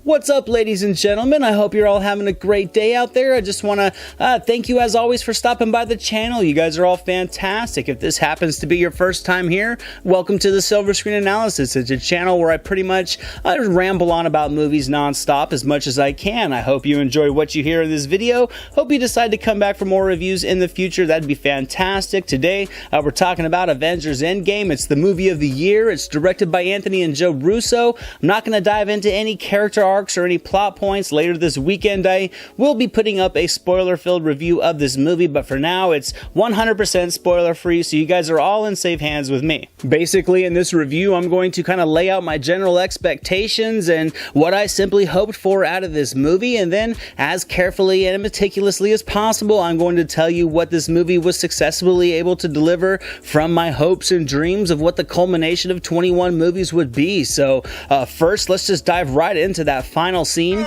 What's up, ladies and gentlemen? I hope you're all having a great day out there. I just want to thank you as always for stopping by the channel. You guys are all fantastic. If this happens to be your first time here, welcome to the Silver Screen Analysis. It's a channel where I pretty much ramble on about movies nonstop as much as I can. I hope you enjoy what you hear in this video. Hope you decide to come back for more reviews in the future. That'd be fantastic. Today, we're talking about Avengers Endgame. It's the movie of the year. It's directed by Anthony and Joe Russo. I'm not going to dive into any character arcs or any plot points. Later this weekend, I will be putting up a spoiler-filled review of this movie, but for now, it's 100% spoiler-free, so you guys are all in safe hands with me. Basically, in this review, I'm going to kind of lay out my general expectations and what I simply hoped for out of this movie, and then, as carefully and meticulously as possible, I'm going to tell you what this movie was successfully able to deliver from my hopes and dreams of what the culmination of 21 movies would be. So, first, let's just dive right into that final scene.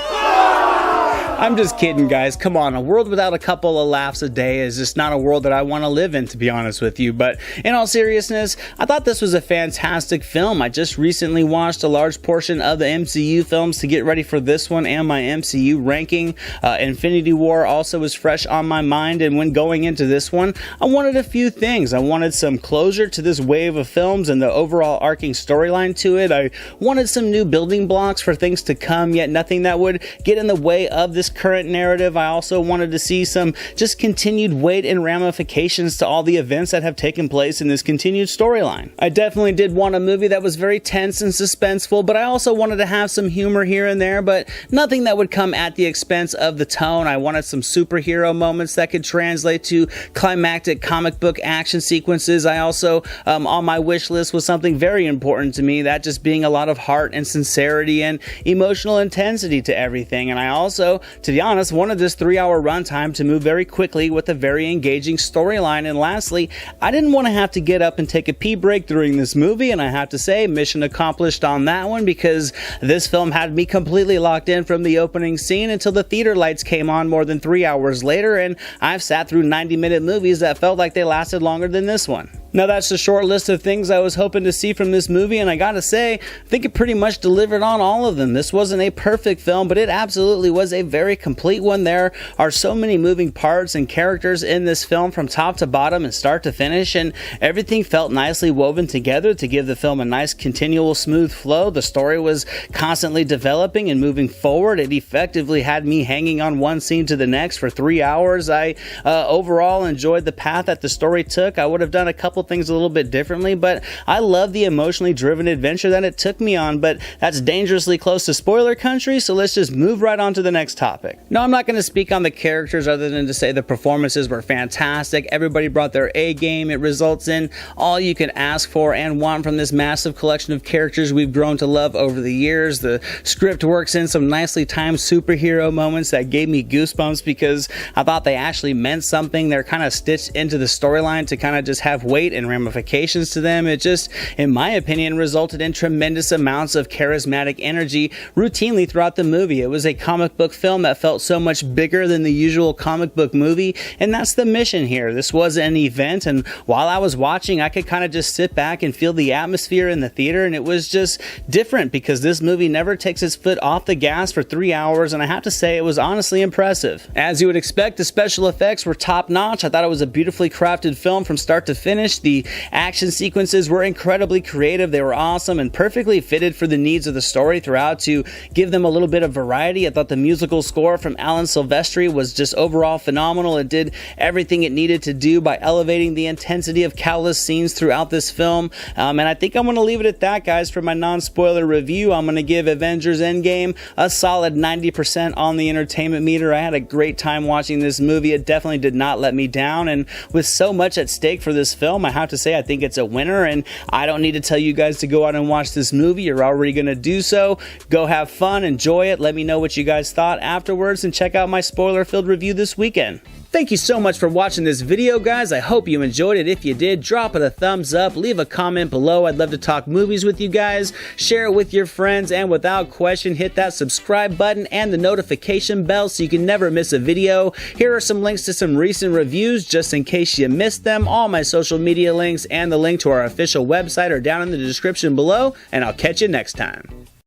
I'm just kidding, guys. Come on, a world without a couple of laughs a day is just not a world that I want to live in, to be honest with you. But in all seriousness, I thought this was a fantastic film. I just recently watched a large portion of the MCU films to get ready for this one and my MCU ranking. Infinity War also was fresh on my mind, and when going into this one, I wanted a few things. I wanted some closure to this wave of films and the overall arcing storyline to it. I wanted some new building blocks for things to come, yet nothing that would get in the way of this current narrative. I also wanted to see some just continued weight and ramifications to all the events that have taken place in this continued storyline. I definitely did want a movie that was very tense and suspenseful, but I also wanted to have some humor here and there, but nothing that would come at the expense of the tone. I wanted some superhero moments that could translate to climactic comic book action sequences. I also, on my wish list was something very important to me, that just being a lot of heart and sincerity and emotional intensity to everything. And I also, to be honest, wanted this 3-hour runtime to move very quickly with a very engaging storyline. And lastly, I didn't want to have to get up and take a pee break during this movie, and I have to say, mission accomplished on that one, because this film had me completely locked in from the opening scene until the theater lights came on more than 3 hours later, and I've sat through 90-minute movies that felt like they lasted longer than this one. Now, that's the short list of things I was hoping to see from this movie, and I gotta say, I think it pretty much delivered on all of them. This wasn't a perfect film, but it absolutely was a very complete one. There are so many moving parts and characters in this film from top to bottom and start to finish, and everything felt nicely woven together to give the film a nice, continual, smooth flow. The story was constantly developing and moving forward. It effectively had me hanging on one scene to the next for 3 hours. I overall enjoyed the path that the story took. I would have done a couple things a little bit differently, but I love the emotionally driven adventure that it took me on. But that's dangerously close to spoiler country, so let's just move right on to the next topic. No, I'm not going to speak on the characters other than to say the performances were fantastic. Everybody brought their A game. It results in all you can ask for and want from this massive collection of characters we've grown to love over the years. The script works in some nicely timed superhero moments that gave me goosebumps because I thought they actually meant something. They're kind of stitched into the storyline to kind of just have weight and ramifications to them. It just, in my opinion, resulted in tremendous amounts of charismatic energy routinely throughout the movie. It was a comic book film that felt so much bigger than the usual comic book movie, and that's the mission here. This was an event, and while I was watching, I could kind of just sit back and feel the atmosphere in the theater, and it was just different because this movie never takes its foot off the gas for 3 hours, and I have to say it was honestly impressive. As you would expect, the special effects were top-notch. I thought it was a beautifully crafted film from start to finish. The action sequences were incredibly creative. They were awesome and perfectly fitted for the needs of the story throughout to give them a little bit of variety. I thought the musical score from Alan Silvestri was just overall phenomenal. It did everything it needed to do by elevating the intensity of countless scenes throughout this film. And I think I'm going to leave it at that, guys, for my non-spoiler review. I'm going to give Avengers Endgame a solid 90% on the entertainment meter. I had a great time watching this movie. It definitely did not let me down, and with so much at stake for this film, I have to say I think it's a winner, and I don't need to tell you guys to go out and watch this movie. You're already going to do so. Go have fun, enjoy it, let me know what you guys thought afterwards, and check out my spoiler-filled review this weekend. Thank you so much for watching this video, guys. I hope you enjoyed it. If you did, drop it a thumbs up, leave a comment below. I'd love to talk movies with you guys. Share it with your friends, and without question, hit that subscribe button and the notification bell so you can never miss a video. Here are some links to some recent reviews just in case you missed them. All my social media links and the link to our official website are down in the description below, and I'll catch you next time.